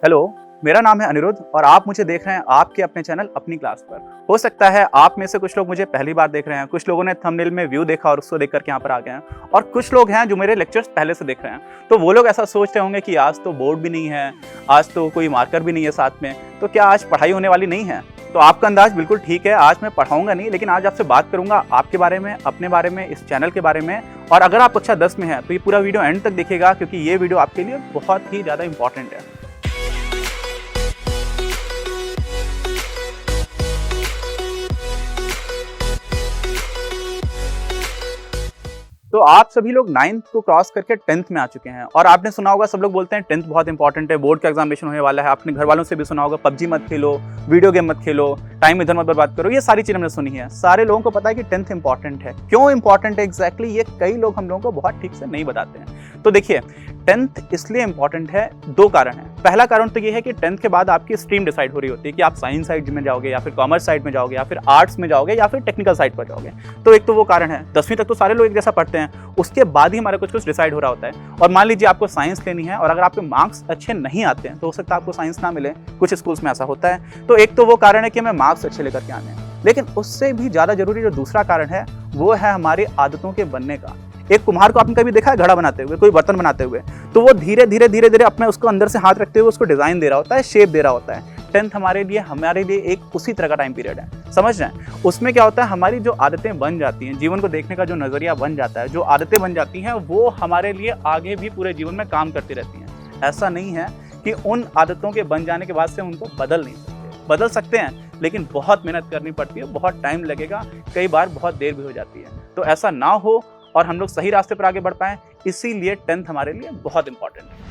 Hello, मेरा नाम है अनिरुद्ध और आप मुझे देख रहे हैं आपके अपने चैनल अपनी क्लास पर। हो सकता है आप में से कुछ लोग मुझे पहली बार देख रहे हैं, कुछ लोगों ने थंबनेल में व्यू देखा और उसको देख करके यहाँ पर आ गए हैं, और कुछ लोग हैं जो मेरे लेक्चर्स पहले से देख रहे हैं। तो वो लोग ऐसा सोच रहे होंगे कि आज तो बोर्ड भी नहीं है, आज तो कोई मार्कर भी नहीं है साथ में, तो क्या आज पढ़ाई होने वाली नहीं है? तो आपका अंदाज बिल्कुल ठीक है, आज मैं पढ़ाऊंगा नहीं, लेकिन आज आपसे बात करूंगा आपके बारे में, अपने बारे में, इस चैनल के बारे में। और अगर आप कक्षा 10 में हैं तो ये पूरा वीडियो एंड तक देखिएगा, क्योंकि ये वीडियो आपके लिए बहुत ही ज़्यादा इंपॉर्टेंट है। तो आप सभी लोग 9th को क्रॉस करके 10th में आ चुके हैं, और आपने सुना होगा, सब लोग बोलते हैं 10th बहुत इंपॉर्टेंट है, बोर्ड का एग्जामिनेशन होने वाला है। आपने घर वालों से भी सुना होगा पबजी मत खेलो, वीडियो गेम मत खेलो, टाइम इधर मत बर्बाद करो, ये सारी चीज़ें हमने सुनी है। सारे लोगों को पता है कि 10th इंपॉर्टेंट है। क्यों इंपॉर्टेंट है एग्जैक्टली, ये कई लोग हम लोगों को बहुत ठीक से नहीं बताते हैं। तो देखिए, 10th इसलिए इंपॉर्टेंट है, दो कारण हैं। पहला कारण तो ये है कि 10th के बाद आपकी स्ट्रीम डिसाइड हो रही होती है कि आप साइंस साइड में जाओगे, या फिर कॉमर्स साइड में जाओगे, या फिर आर्ट्स में जाओगे, या फिर टेक्निकल साइड पर जाओगे। तो एक तो वो कारण है। 10वीं तक तो सारे लोग एक जैसा पढ़ते हैं, उसके बाद ही हमारा कुछ कुछ डिसाइड हो रहा होता है। और मान लीजिए आपको साइंस लेनी है, और अगर आपके मार्क्स अच्छे नहीं आते हैं तो हो सकता है आपको साइंस ना मिले, कुछ स्कूल्स में ऐसा होता है। तो एक तो वो कारण है कि हमें मार्क्स अच्छे लेकर के आने हैं, लेकिन उससे भी ज़्यादा जरूरी जो दूसरा कारण है वो है हमारी आदतों के बनने का। एक कुम्हार को आपने कभी देखा है घड़ा बनाते हुए, कोई बर्तन बनाते हुए? तो वो धीरे धीरे अपने उसको अंदर से हाथ रखते हुए उसको डिजाइन दे रहा होता है, शेप दे रहा होता है। 10th हमारे लिए एक उसी तरह का टाइम पीरियड है, समझ रहे हैं? उसमें क्या होता है, हमारी जो आदतें बन जाती हैं, जीवन को देखने का जो नजरिया बन जाता है, जो आदतें बन जाती हैं, वो हमारे लिए आगे भी पूरे जीवन में काम करती रहती हैं। ऐसा नहीं है कि उन आदतों के बन जाने के बाद से उनको बदल नहीं सकते। बदल सकते हैं, लेकिन बहुत मेहनत करनी पड़ती है, बहुत टाइम लगेगा, कई बार बहुत देर भी हो जाती है। तो ऐसा ना हो और हम लोग सही रास्ते पर आगे बढ़ पाएं, इसीलिए 10th हमारे लिए बहुत इंपॉर्टेंट है।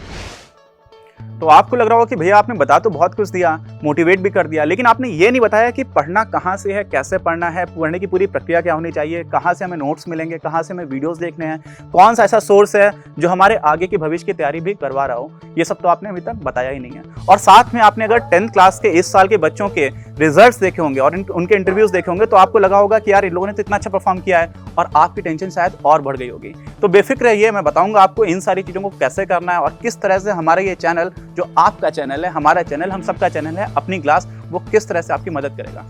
तो आपको लग रहा होगा कि भैया आपने बता तो बहुत कुछ दिया, मोटिवेट भी कर दिया, लेकिन आपने ये नहीं बताया कि पढ़ना कहाँ से है, कैसे पढ़ना है, पढ़ने की पूरी प्रक्रिया क्या होनी चाहिए, कहाँ से हमें नोट्स मिलेंगे, कहाँ से हमें वीडियोस देखने हैं, कौन सा ऐसा सोर्स है जो हमारे आगे की भविष्य की तैयारी भी करवा रहा हो। ये सब तो आपने अभी तक बताया ही नहीं है। और साथ में आपने अगर 10th क्लास के इस साल के बच्चों के रिजल्ट्स देखे होंगे और उनके इंटरव्यूज देखे होंगे, तो आपको लगा होगा कि यार इन लोगों ने तो इतना अच्छा परफॉर्म किया है, और आपकी टेंशन शायद और बढ़ गई होगी। तो बेफिक्र रहिए, मैं बताऊंगा आपको इन सारी चीज़ों को कैसे करना है, और किस तरह से हमारा ये चैनल, जो आपका चैनल है, हमारा चैनल, हम सबका चैनल है अपनी क्लास, वो किस तरह से आपकी मदद करेगा।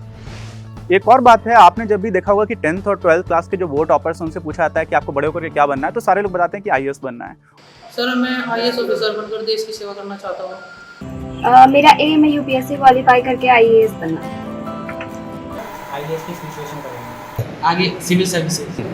एक और बात है, आपने जब भी देखा होगा कि 10th और 12th क्लास के जो बोर्ड टॉपर्स, उनसे पूछा जाता है कि आपको बड़े होकर के क्या बनना है, तो सारे लोग बताते हैं कि IAS बनना है। सर, मैं IAS ऑफिसर बनकर देश की सेवा करना चाहता हूँ। मेरा एम है UPSC क्वालिफाई करके IAS बनना। IAS की सिचुएशन करेंगे आगे, सिविल सर्विसेज।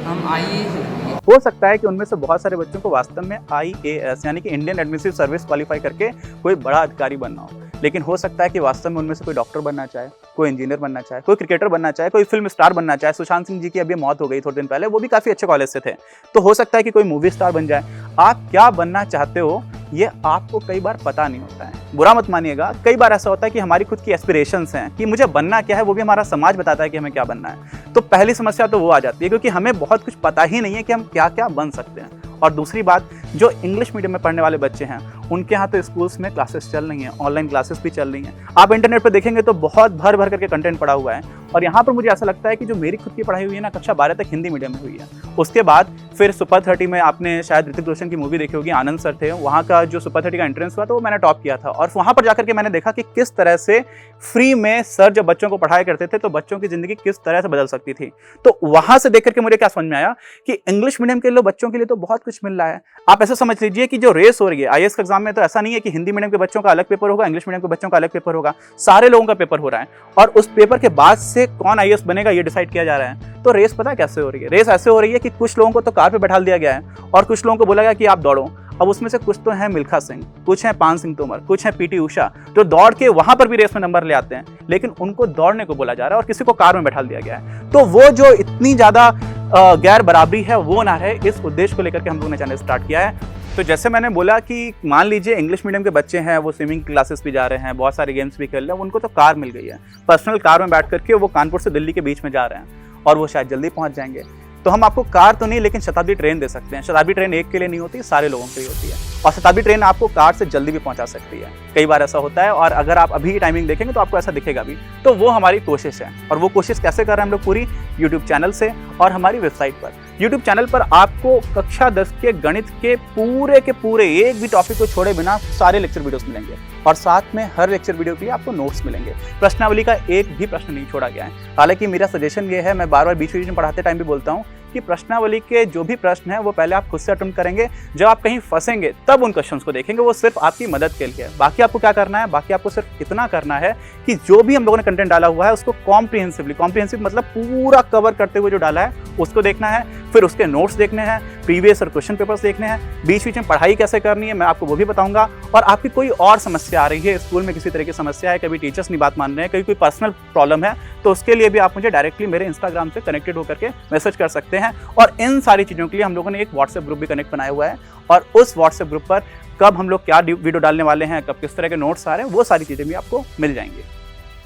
हम IAS हो सकता है कि उनमें से बहुत सारे बच्चों को वास्तव में IAS यानी कि इंडियन एडमिनिस्ट्रेटिव सर्विस क्वालिफाई करके कोई बड़ा अधिकारी बनना हो, लेकिन हो सकता है कि वास्तव में उनमें से कोई डॉक्टर बनना चाहे, कोई इंजीनियर बनना चाहे, कोई क्रिकेटर बनना चाहे, कोई फिल्म स्टार बनना चाहे। सुशांत सिंह जी की अभी मौत हो गई थोड़े दिन पहले, वो भी काफ़ी अच्छे कॉलेज से थे। तो हो सकता है कि कोई मूवी स्टार बन जाए। आप क्या बनना चाहते हो ये आपको कई बार पता नहीं होता है, बुरा मत मानिएगा। कई बार ऐसा होता है कि हमारी खुद की एस्पिरेशंस हैं कि मुझे बनना क्या है, वो भी हमारा समाज बताता है कि हमें क्या बनना है। तो पहली समस्या तो वो आ जाती है, क्योंकि हमें बहुत कुछ पता ही नहीं है कि हम क्या क्या बन सकते हैं। और दूसरी बात, जो इंग्लिश मीडियम में पढ़ने वाले बच्चे हैं, उनके यहाँ तो स्कूल्स में क्लासेस चल रही हैं, ऑनलाइन क्लासेस भी चल रही हैं। आप इंटरनेट पर देखेंगे तो बहुत भर भर करके कंटेंट पड़ा हुआ है। और यहाँ पर मुझे ऐसा लगता है कि जो मेरी खुद की पढ़ाई हुई है ना, कक्षा 12 तक हिंदी मीडियम में हुई है। उसके बाद फिर सुपर 30 में आपने शायद ऋतिक रोशन की मूवी देखी होगी, आनंद सर थे, वहाँ का जो सुपर 30 का एंट्रेंस हुआ तो वो मैंने टॉप किया था। और वहाँ पर जाकर के मैंने देखा कि किस तरह से फ्री में सर जब बच्चों को पढ़ाया करते थे तो बच्चों की जिंदगी किस तरह से बदल सकती थी। तो वहाँ से देख करके मुझे क्या समझ में आया कि इंग्लिश मीडियम के बच्चों के लिए तो बहुत कुछ मिल रहा है। आप ऐसा समझ लीजिए कि जो रेस हो रही है IAS के एग्जाम में, तो ऐसा नहीं है कि हिंदी मीडियम के बच्चों का अलग पेपर होगा, इंग्लिश मीडियम के बच्चों का अलग पेपर होगा, सारे लोगों का पेपर हो रहा है। और उस पेपर के बाद से कौन IAS बनेगा ये डिसाइड किया जा रहा है। तो रेस पता है कैसे हो रही है? रेस ऐसे हो रही है कि कुछ लोगों को तो कार पे बैठा दिया गया है, और कुछ लोगों को बोला गया कि आप दौड़ो। अब उसमें से कुछ तो हैं मिल्खा सिंह, कुछ हैं पान सिंह तोमर, कुछ हैं PT उषा, जो दौड़ के वहां पर भी रेस में नंबर ले आते हैं, लेकिन उनको दौड़ने को बोला जा रहा है और किसी को कार में बैठा दिया गया है। तो वो जो इतनी ज्यादा गैर बराबरी है वो ना रहे, इस उद्देश्य को लेकर के हम लोगों ने चैनल स्टार्ट किया है। तो जैसे मैंने बोला कि मान लीजिए इंग्लिश मीडियम के बच्चे हैं, वो स्विमिंग क्लासेस भी जा रहे हैं, बहुत सारे गेम्स भी खेल रहे हैं, उनको तो कार मिल गई है, पर्सनल कार में बैठ करके वो कानपुर से दिल्ली के बीच में जा रहे हैं, और वो शायद जल्दी पहुंच जाएंगे। तो हम आपको कार तो नहीं, लेकिन शताब्दी ट्रेन दे सकते हैं। शताब्दी ट्रेन एक के लिए नहीं होती, सारे लोगों के लिए होती है, और शताब्दी ट्रेन आपको कार से जल्दी भी पहुंचा सकती है। कई बार ऐसा होता है, और अगर आप अभी टाइमिंग देखेंगे तो आपको ऐसा दिखेगा भी। तो वो हमारी कोशिश है, और वो कोशिश कैसे कर रहे हैं हम लोग? पूरी यूट्यूब चैनल से और हमारी वेबसाइट पर। YouTube चैनल पर आपको कक्षा 10 के गणित के पूरे एक भी टॉपिक को छोड़े बिना सारे लेक्चर वीडियोस मिलेंगे और साथ में हर लेक्चर वीडियो के लिए आपको नोट्स मिलेंगे। प्रश्नावली का एक भी प्रश्न नहीं छोड़ा गया है। हालांकि मेरा सजेशन ये है, मैं बार बार बीच में पढ़ाते टाइम भी बोलता हूँ कि प्रश्नावली के जो भी प्रश्न है वो पहले आप खुद से अटेम्प्ट करेंगे, जब आप कहीं फंसेंगे तब उन क्वेश्चंस को देखेंगे, वो सिर्फ आपकी मदद के लिए। बाकी आपको क्या करना है, बाकी आपको सिर्फ इतना करना है कि जो भी हम लोगों ने कंटेंट डाला हुआ है उसको कॉम्प्रिहेंसिव मतलब पूरा कवर करते हुए जो डाला है उसको देखना है, फिर उसके नोट्स देखने हैं, प्रीवियस और क्वेश्चन पेपर्स देखने हैं, बीच में पढ़ाई कैसे करनी है मैं आपको वो भी बताऊंगा। और आपकी कोई और समस्या आ रही है, स्कूल में किसी तरह की समस्या है, कभी टीचर्स नहीं बात मान रहे हैं, कभी कोई पर्सनल प्रॉब्लम है, तो उसके लिए भी आप मुझे डायरेक्टली मेरे इंस्टाग्राम से कनेक्टेड होकर के मैसेज कर सकते हैं। और इन सारी चीज़ों के लिए हम लोगों ने एक व्हाट्सएप ग्रुप भी कनेक्ट बनाया हुआ है और उस व्हाट्सएप ग्रुप पर कब हम लोग क्या वीडियो डालने वाले हैं, कब किस तरह के नोट्स आ रहे हैं, वो सारी चीज़ें भी आपको मिल जाएंगी।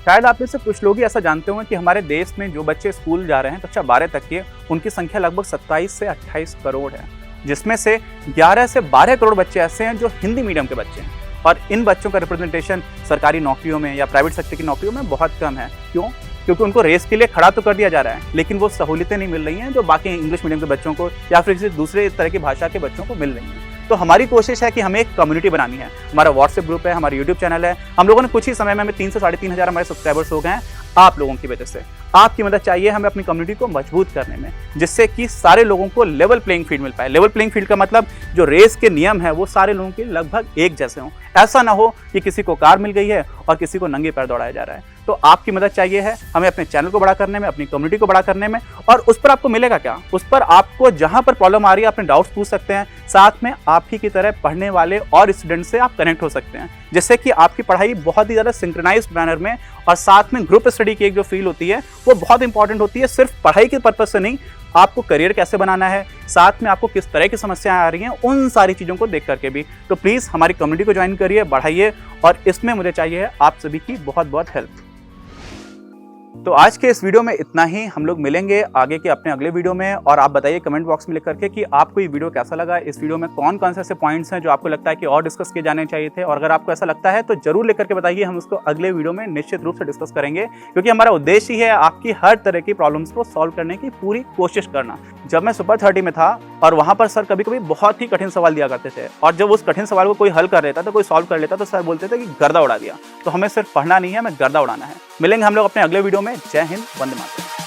शायद आप में से कुछ लोग ही ऐसा जानते होंगे कि हमारे देश में जो बच्चे स्कूल जा रहे हैं कक्षा 12 तक के, उनकी संख्या लगभग 27 से 28 करोड़ है, जिसमें से 11 से 12 करोड़ बच्चे ऐसे हैं जो हिंदी मीडियम के बच्चे हैं। और इन बच्चों का रिप्रेजेंटेशन सरकारी नौकरियों में या प्राइवेट सेक्टर की नौकरियों में बहुत कम है। क्यों? क्योंकि उनको रेस के लिए खड़ा तो कर दिया जा रहा है, लेकिन वो सहूलियतें नहीं मिल रही हैं जो बाकी इंग्लिश मीडियम के बच्चों को या फिर किसी दूसरे तरह की भाषा के बच्चों को मिल रही हैं। तो हमारी कोशिश है कि हमें एक कम्युनिटी बनानी है। हमारा व्हाट्सएप ग्रुप है, हमारा यूट्यूब चैनल है। हम लोगों ने कुछ ही समय में हमें 3 से 3.5 हज़ार हमारे सब्सक्राइबर्स हो गए हैं आप लोगों की वजह से। आपकी मदद चाहिए हमें अपनी कम्युनिटी को मजबूत करने में, जिससे कि सारे लोगों को लेवल प्लेइंग फील्ड मिल पाए। लेवल प्लेइंग फील्ड का मतलब जो रेस के नियम है वो सारे लोगों के लगभग एक जैसे हों। ऐसा ना हो कि किसी को कार मिल गई है और किसी को नंगे पैर दौड़ाया जा रहा है। तो आपकी मदद चाहिए है हमें अपने चैनल को बड़ा करने में, अपनी कम्युनिटी को बड़ा करने में। और उस पर आपको मिलेगा क्या? उस पर आपको जहां पर प्रॉब्लम आ रही है अपने डाउट्स पूछ सकते हैं, साथ में आप ही की तरह पढ़ने वाले और स्टूडेंट से आप कनेक्ट हो सकते हैं, जिससे कि आपकी पढ़ाई बहुत ही ज़्यादा सिंक्रोनाइज्ड मैनर में और साथ में ग्रुप स्टडी की एक जो फील होती है वो बहुत इंपॉर्टेंट होती है। सिर्फ पढ़ाई के पर्पज से नहीं, आपको करियर कैसे बनाना है, साथ में आपको किस तरह की समस्याएं आ रही हैं, उन सारी चीज़ों को देख करके भी। तो प्लीज़ हमारी कम्युनिटी को ज्वाइन करिए, बढ़ाइए, और इसमें मुझे चाहिए है आप सभी की बहुत बहुत हेल्प। तो आज के इस वीडियो में इतना ही। हम लोग मिलेंगे आगे के अपने अगले वीडियो में, और आप बताइए कमेंट बॉक्स में लिख करके कि आपको ये वीडियो कैसा लगा। इस वीडियो में कौन कौन से ऐसे पॉइंट्स हैं जो आपको लगता है कि और डिस्कस किए जाने चाहिए थे, और अगर आपको ऐसा लगता है तो जरूर लिख करके बताइए, हम उसको अगले वीडियो में निश्चित रूप से डिस्कस करेंगे। क्योंकि हमारा उद्देश्य ही है आपकी हर तरह की प्रॉब्लम्स को सॉल्व करने की पूरी कोशिश करना। जब मैं सुपर 30 में था और वहाँ पर सर कभी कभी बहुत ही कठिन सवाल दिया करते थे, और जब उस कठिन सवाल को कोई हल कर लेता था, कोई सॉल्व कर लेता, तो सर बोलते थे कि गर्दा उड़ा दिया। तो हमें सिर्फ पढ़ना नहीं है, हमें गर्दा उड़ाना है। मिलेंगे हम लोग अपने अगले वीडियो में। जय हिंद, वंदे मातरम।